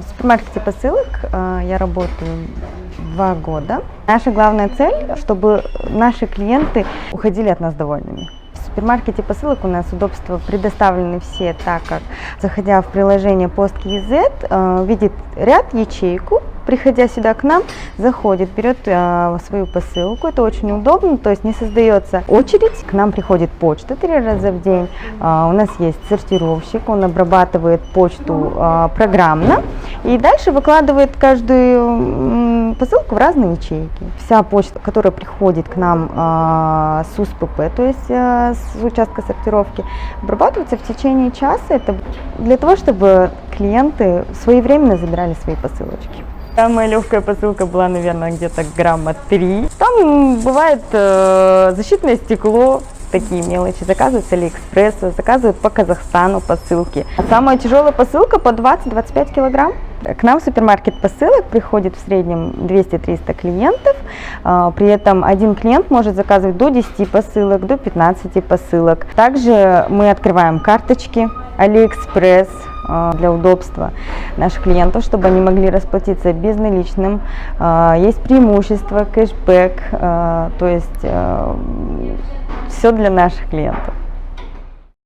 В супермаркете посылок я работаю 2 года. Наша главная цель, чтобы наши клиенты уходили от нас довольными. В супермаркете посылок у нас удобства предоставлены все, так как, заходя в приложение PostKZ, видит ряд, ячейку, приходя сюда к нам, заходит, берет свою посылку. Это очень удобно, то есть не создается очередь. К нам приходит почта 3 раза в день. У нас есть сортировщик, он обрабатывает почту программно и дальше выкладывает каждую посылку в разные ячейки. Вся почта, которая приходит к нам с УСПП, то есть с участка сортировки, обрабатывается в течение часа. Это для того, чтобы клиенты своевременно забирали свои посылочки. Самая легкая посылка была, наверное, где-то грамма 3. Там бывает защитное стекло, такие мелочи. Заказывают с Алиэкспресса, заказывают по Казахстану посылки. А самая тяжелая посылка по 20-25 килограмм. К нам в супермаркет посылок приходит в среднем 200-300 клиентов. При этом один клиент может заказывать до 10 посылок, до 15 посылок. Также мы открываем карточки Алиэкспресс для удобства наших клиентов, чтобы они могли расплатиться безналичным. Есть преимущество, кэшбэк, то есть все для наших клиентов.